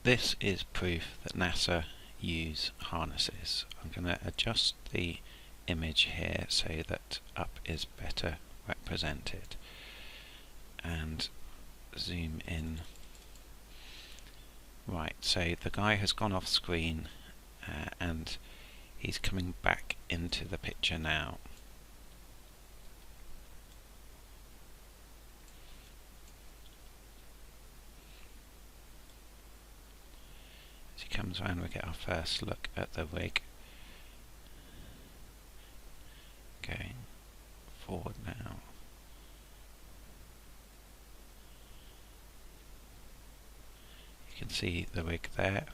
this is proof that NASA use harnesses. I'm going to adjust the image here so that up is better represented and zoom in. Right, so the guy has gone off screen and he's coming back into the picture now. As he comes around, we get our first look at the rig. Going forward now. You can see the rig there.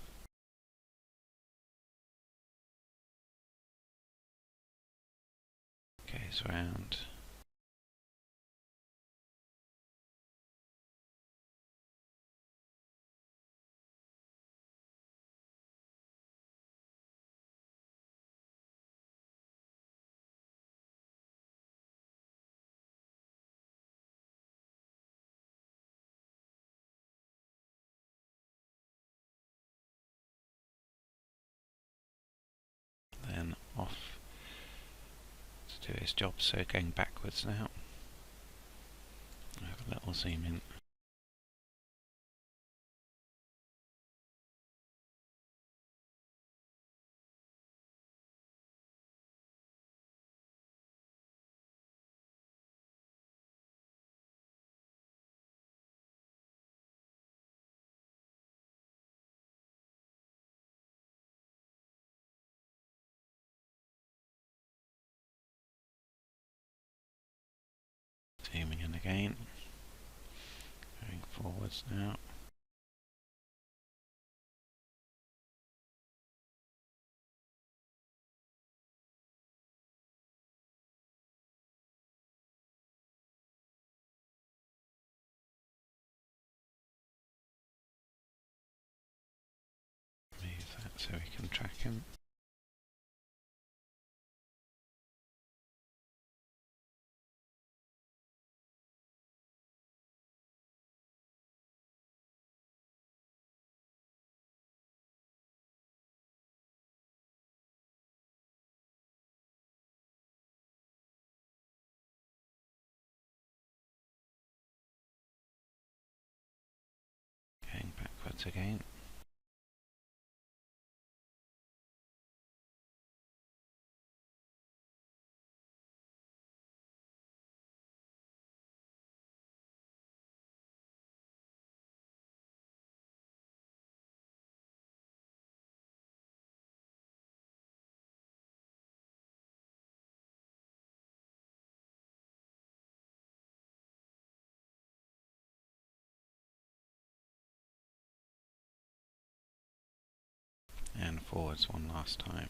Goes round. Then off to do his job, so going backwards now. Have a little zoom in. Zooming in again. Going forwards now. Move that so we can track him. Going backwards again. And forwards one last time.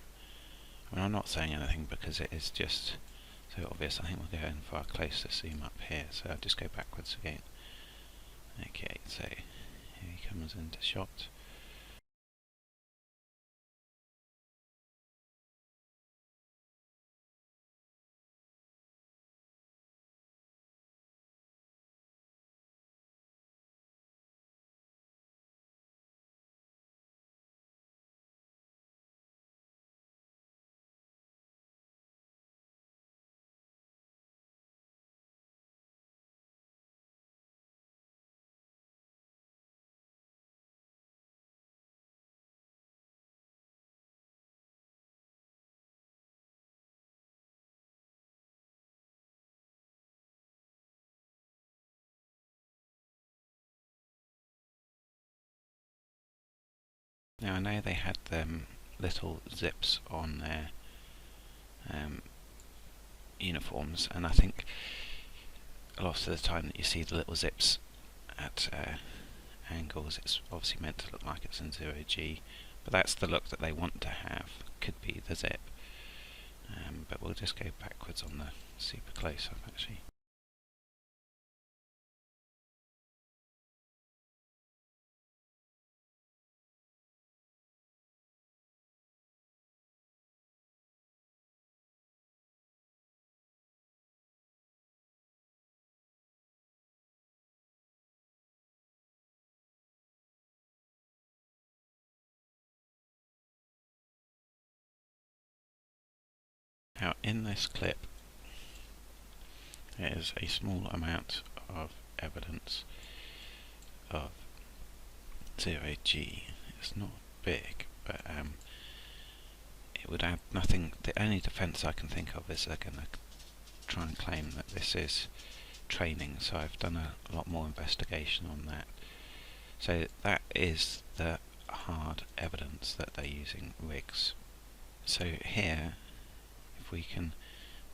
I mean, I'm not saying anything because it is just so obvious. I think we'll go in for our closer zoom up here, so I'll just go backwards again. Okay, so here he comes into shot. Now I know they had them little zips on their uniforms, and I think a lot of the time that you see the little zips at angles, it's obviously meant to look like it's in 0G, but that's the look that they want to have. Could be the zip, but we'll just go backwards on the super close up actually. Now in this clip there is a small amount of evidence of 0G. It's not big, but it would add nothing. The only defence I can think of is they're going to try and claim that this is training, so I've done a lot more investigation on that. So that is the hard evidence that they're using rigs. So here, if we can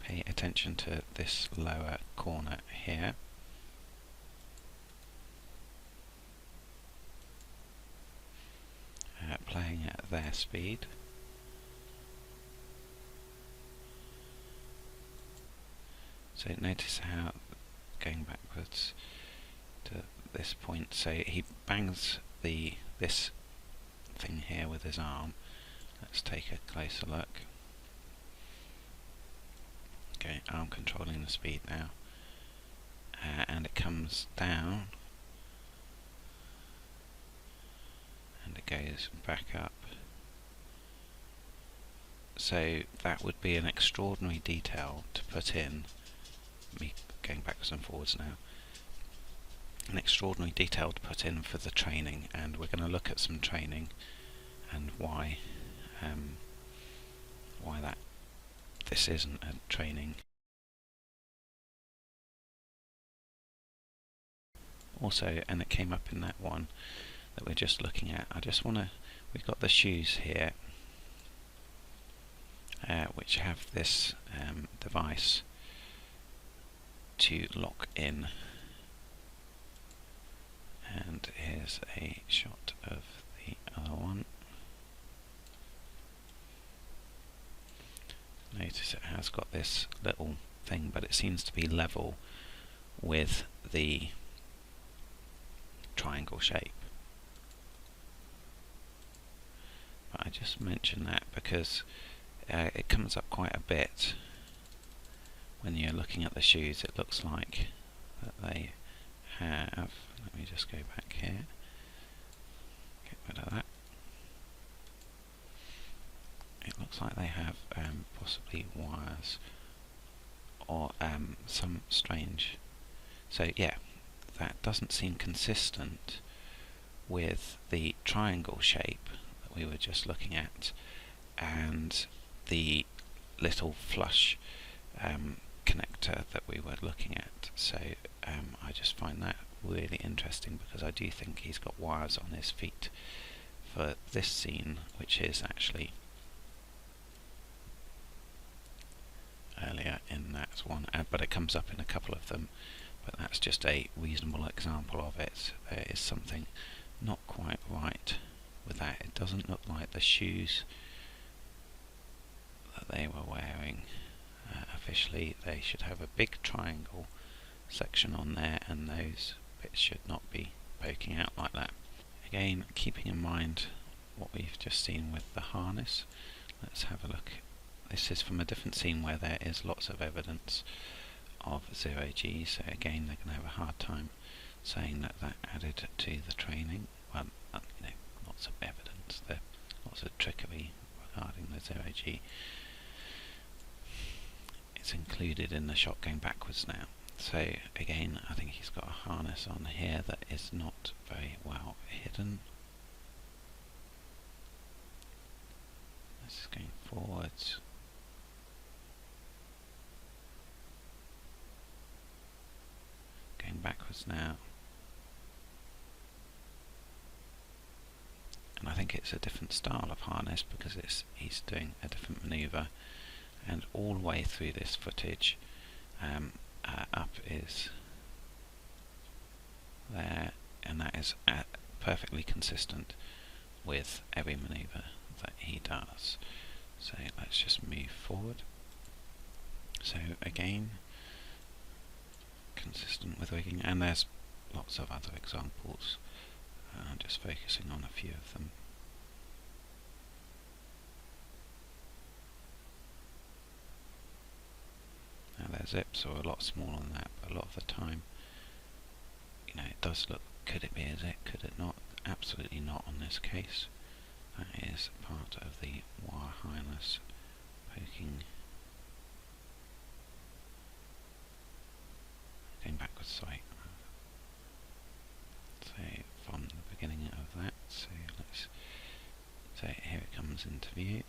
pay attention to this lower corner here, playing at their speed, so notice how going backwards to this point, so he bangs this thing here with his arm. Let's take a closer look. Okay, arm controlling the speed now, and it comes down and it goes back up. So that would be an extraordinary detail to put in, me going backwards and forwards now, an extraordinary detail to put in for the training, and we're going to look at some training and why that this isn't a training. Also, and it came up in that one that we're just looking at, I just want to, we've got the shoes here which have this device to lock in, and here's a shot of the other one. Notice it has got this little thing, but it seems to be level with the triangle shape. But I just mention that because it comes up quite a bit when you're looking at the shoes. It looks like that they have, let me just go back here, get rid of that. It looks like they have possibly wires or some strange, so yeah, that doesn't seem consistent with the triangle shape that we were just looking at and the little flush connector that we were looking at. So I just find that really interesting because I do think he's got wires on his feet for this scene, which is actually earlier in that one, but it comes up in a couple of them, but that's just a reasonable example of it. There is something not quite right with that. It doesn't look like the shoes that they were wearing. Officially they should have a big triangle section on there, and those bits should not be poking out like that. Again, keeping in mind what we've just seen with the harness, let's have a look. This is from a different scene where there is lots of evidence of 0G, so again they're going to have a hard time saying that that added to the training. Well, you know, lots of evidence, there, lots of trickery regarding the 0G. It's included in the shot going backwards now. So again, I think he's got a harness on here that is not very well hidden. This is going forwards. Going backwards now. And I think it's a different style of harness because he's doing a different manoeuvre, and all the way through this footage up is there, and that is perfectly consistent with every manoeuvre that he does. So let's just move forward. So again, consistent with rigging, and there's lots of other examples. I'm just focusing on a few of them. Now their zips are a lot smaller than that, but a lot of the time, you know, it does look, could it be a zip, could it not? Absolutely not on this case. That is part of the wire harness poking backwards, sorry. So from the beginning of that, so let's say here it comes into view.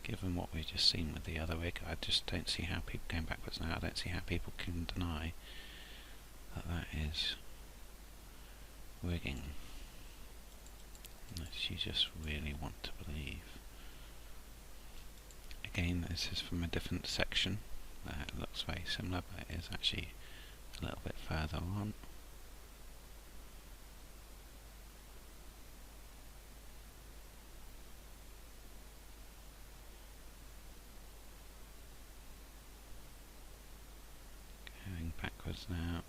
Given what we've just seen with the other rig, I just don't see how people going backwards now. I don't see how people can deny that that is rigging, unless you just really want to believe. Again, this is from a different section. It looks very similar, but it is actually a little bit further on. Going backwards now.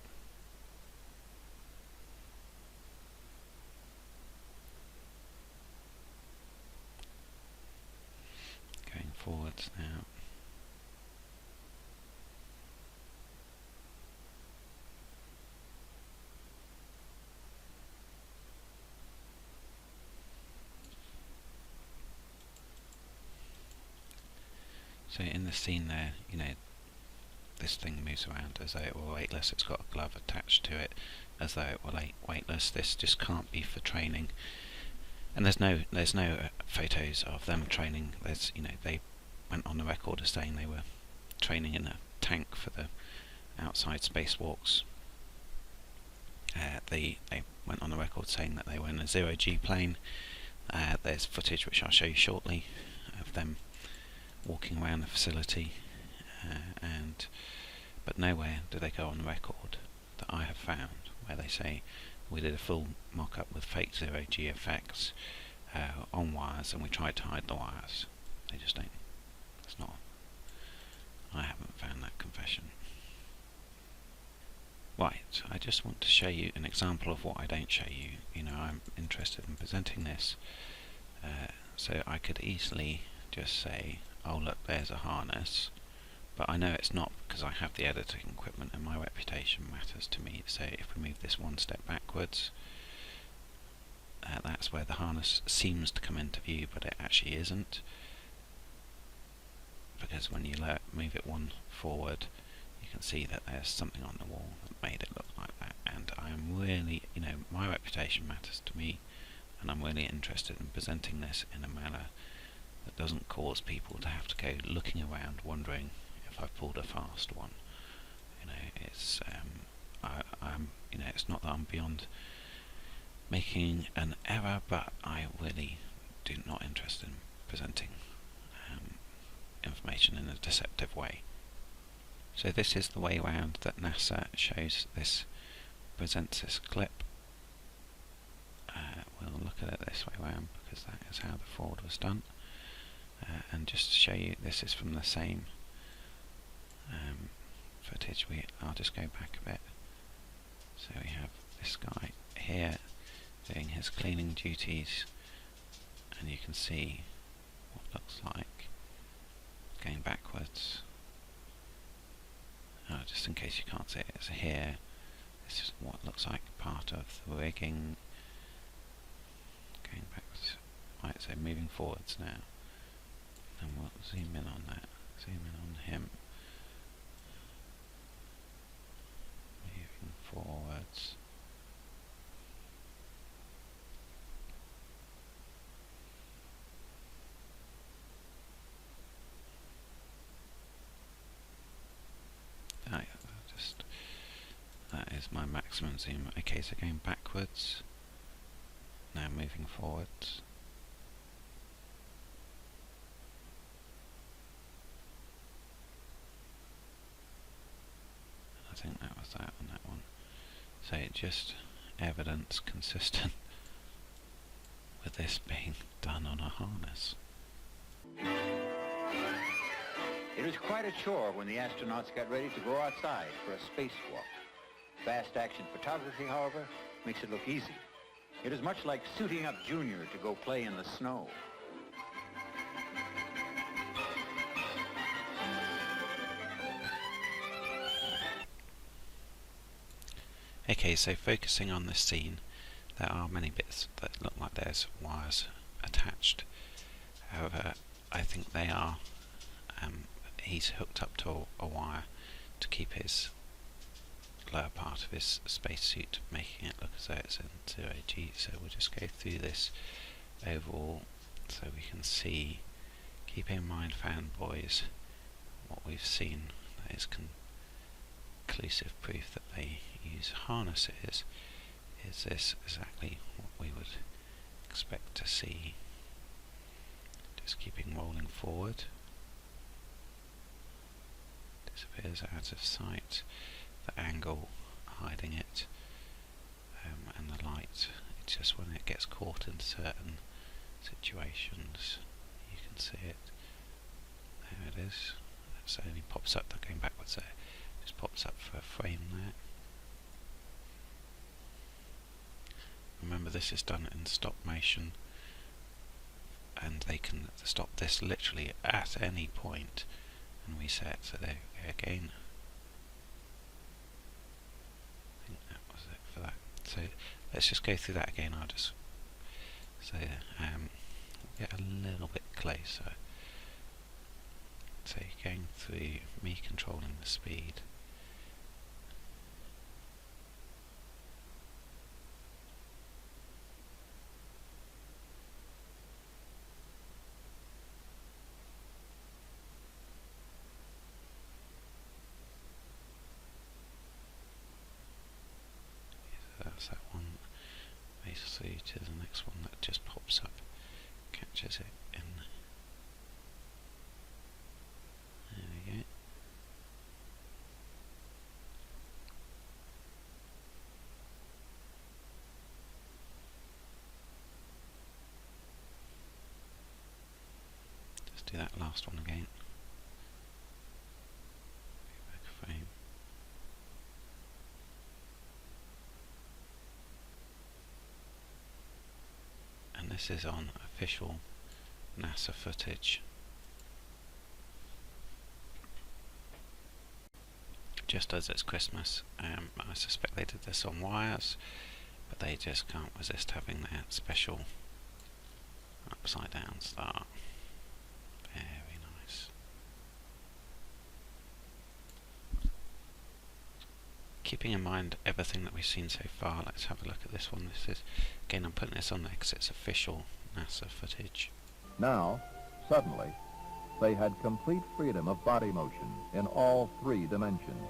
Going forwards now. So in the scene there, you know, this thing moves around as though it were weightless. It's got a glove attached to it as though it were weightless. This just can't be for training. And there's no photos of them training. There's, you know, they went on the record as saying they were training in a tank for the outside spacewalks. They went on the record saying that they were in a zero-G plane. There's footage which I'll show you shortly of them walking around the facility, but nowhere do they go on the record that I have found where they say we did a full mock-up with fake zero-G effects on wires and we tried to hide the wires. They just don't. It's not. I haven't found that confession. Right, I just want to show you an example of what I don't show you. You know, I'm interested in presenting this, so I could easily just say, oh look, there's a harness, but I know it's not because I have the editing equipment and my reputation matters to me. So if we move this one step backwards, that's where the harness seems to come into view, but it actually isn't, because when you move it one forward, you can see that there's something on the wall that made it look like that. And I am really, you know, my reputation matters to me, and I'm really interested in presenting this in a manner that doesn't cause people to have to go looking around wondering if I pulled a fast one. You know, it's I'm you know, it's not that I'm beyond making an error, but I really do not interested in presenting information in a deceptive way. So this is the way around that NASA shows this, presents this clip. We'll look at it this way around because that is how the fraud was done. And just to show you, this is from the same footage. I'll just go back a bit. So we have this guy here doing his cleaning duties, and you can see what it looks like going backwards. Just in case you can't see it, it's here. This is what looks like part of the rigging. Going backwards. Right, so moving forwards now. And we'll zoom in on that. Zoom in on him. Moving forwards. That is my maximum zoom. Okay, so going backwards. Now moving forwards. I think that was that on that one. So just evidence consistent with this being done on a harness. It was quite a chore when the astronauts got ready to go outside for a spacewalk. Fast action photography, however, makes it look easy. It is much like suiting up Junior to go play in the snow. Okay, so focusing on this scene, there are many bits that look like there's wires attached. However, I think they are, he's hooked up to a wire to keep his lower part of his spacesuit, making it look as though it's in 0G. So we'll just go through this overall so we can see, keep in mind fanboys, what we've seen that is conclusive proof that they use harnesses. Is this exactly what we would expect to see? Just keeping rolling forward. Disappears out of sight. The angle hiding it, and the light. It's just when it gets caught in certain situations, you can see it. There it is. So it only pops up. That going backwards there. Just pops up for a frame there. Remember, this is done in stop motion, and they can stop this literally at any point and reset. So there we go again. I think that was it for that. So let's just go through that again. I'll just say we'll get a little bit closer. So going through, me controlling the speed. That's that one. Basically to the next one that just pops up, catches it in. There we go. Just do that last one again. Back a frame. And this is on official NASA footage. Just as it's Christmas, I suspect they did this on wires, but they just can't resist having their special upside down start. Very nice. Keeping in mind everything that we've seen so far, let's have a look at this one. This is, again, I'm putting this on there because it's official NASA footage. Now, suddenly, they had complete freedom of body motion in all 3 dimensions.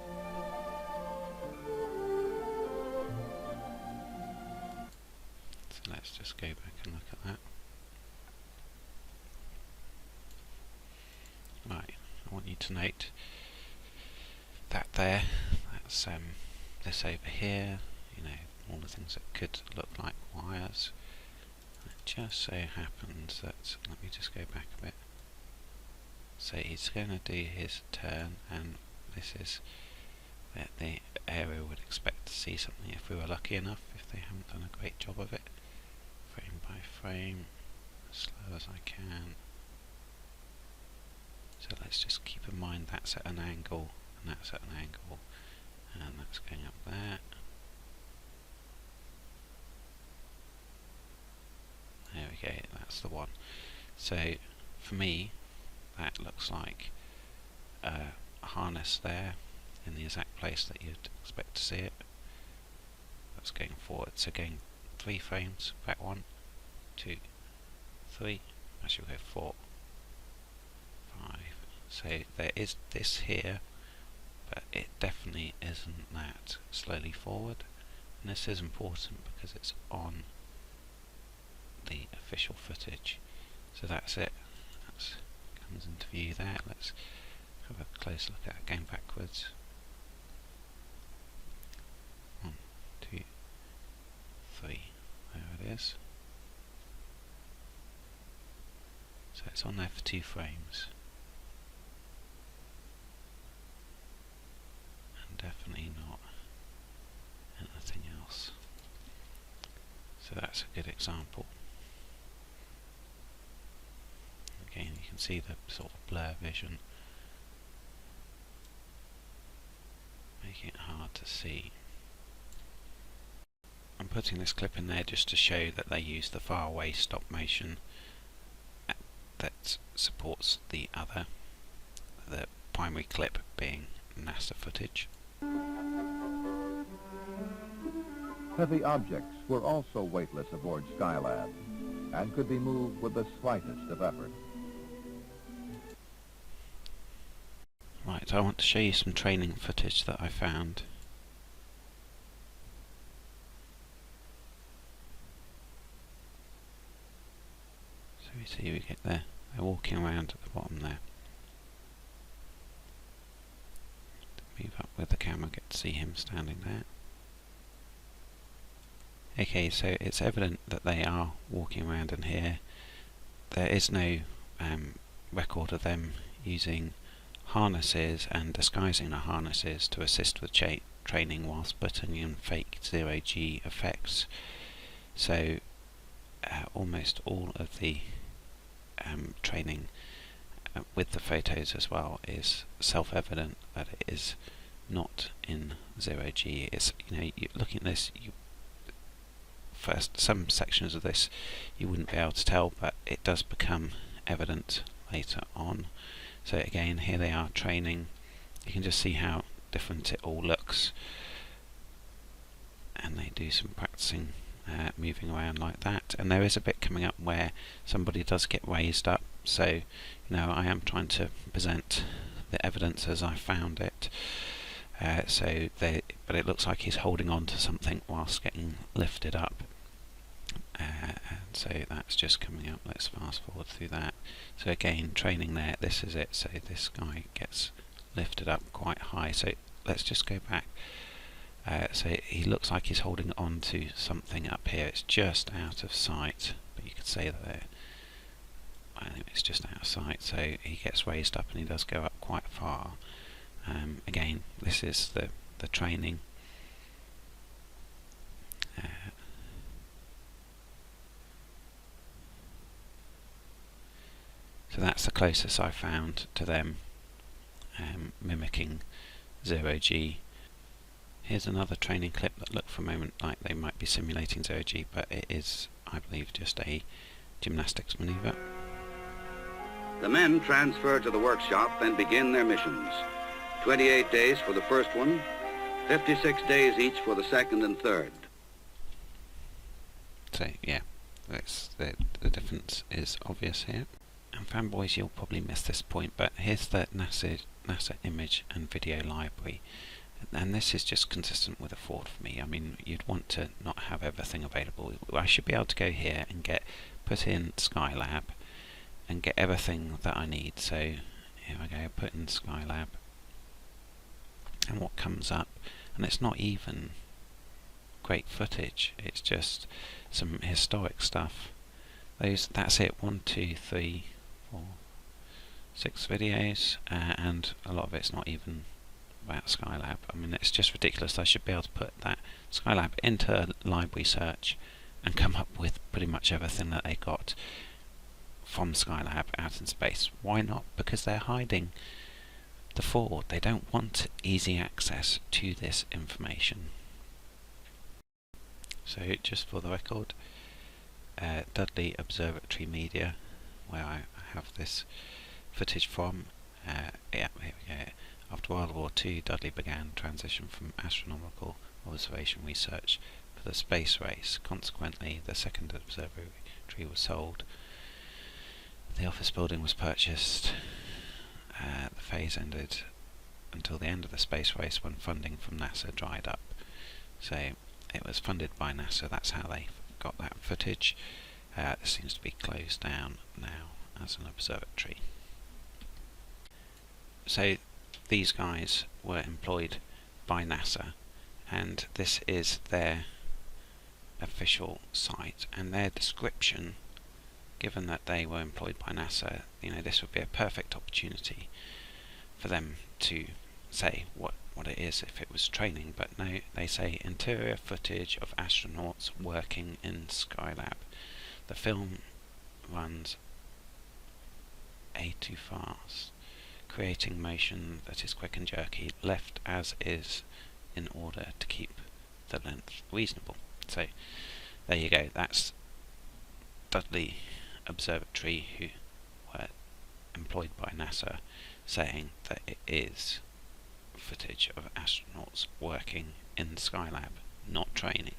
So let's just go back and look at that. Right, I want you to note that there, that's this over here, you know, all the things that could look like wires. It just so happens that, let me just go back a bit. So he's going to do his turn, and this is where the area would expect to see something if we were lucky enough, if they haven't done a great job of it. Frame by frame, as slow as I can. So let's just keep in mind that's at an angle, and that's at an angle, and that's going up there. There we go, that's the one. So for me, that looks like a harness there in the exact place that you'd expect to see it. That's going forward, so going 3 frames, back 1, 2, 3, actually we'll go 4, 5. So there is this here, but it definitely isn't that. Slowly forward, and this is important because it's on the official footage. So that's it. That's comes into view there. Let's have a close look at it going backwards. 1, 2, 3. There it is. So it's on there for 2 frames. And definitely not anything else. So that's a good example. Again, you can see the sort of blur vision, making it hard to see. I'm putting this clip in there just to show that they use the far away stop motion that supports the primary clip being NASA footage. Heavy objects were also weightless aboard Skylab and could be moved with the slightest of effort. Right, I want to show you some training footage that I found. So we see we get there. They're walking around at the bottom there. Move up with the camera, get to see him standing there. Okay, so it's evident that they are walking around in here. There is no record of them using harnesses and disguising the harnesses to assist with training whilst putting in fake zero-G effects. So almost all of the training with the photos as well is self-evident that it is not in zero-G. It's, you looking at this, first some sections of this you wouldn't be able to tell, but it does become evident later on. So again, here they are training. You can just see how different it all looks, and they do some practicing moving around like that. And there is a bit coming up where somebody does get raised up, so I am trying to present the evidence as I found it. But it looks like he's holding on to something whilst getting lifted up, and so that's just coming up. Let's fast forward through that. So again, training there, this is it. So this guy gets lifted up quite high. So let's just go back. So he looks like he's holding on to something up here. It's just out of sight, but you could say that it's just out of sight. So he gets raised up and he does go up quite far. Again, this is the training. So that's the closest I found to them mimicking zero-G. Here's another training clip that looked for a moment like they might be simulating zero-G, but it is, I believe, just a gymnastics maneuver. The men transfer to the workshop and begin their missions. 28 days for the first one, 56 days each for the second and third. So yeah, that's the difference is obvious here. And fanboys, you'll probably miss this point, but here's the NASA image and video library. And this is just consistent with a Ford for me. I mean, you'd want to not have everything available. I should be able to go here and put in Skylab and get everything that I need. So here I go, put in Skylab, and what comes up, and it's not even great footage, it's just some historic stuff. That's it, 1, 2, 3, 4, 6 videos, and a lot of it's not even about Skylab. I mean, it's just ridiculous. I should be able to put that Skylab into library search and come up with pretty much everything that they got from Skylab out in space. Why not? Because they're hiding the Ford. They don't want easy access to this information. So just for the record, Dudley Observatory Media, where I have this footage from, yeah, here we go. After World War II, Dudley began transition from astronomical observation research for the space race. Consequently, the second observatory was sold. The office building was purchased. The phase ended until the end of the space race, when funding from NASA dried up. So it was funded by NASA. That's how they got that footage. It seems to be closed down now as an observatory. So these guys were employed by NASA, and this is their official site, and their description, given that they were employed by NASA, this would be a perfect opportunity for them to say what it is if it was training. But no, they say interior footage of astronauts working in Skylab. The film runs too fast, creating motion that is quick and jerky, left as is in order to keep the length reasonable. So there you go. That's Dudley Observatory, who were employed by NASA, saying that it is footage of astronauts working in the Skylab, not training.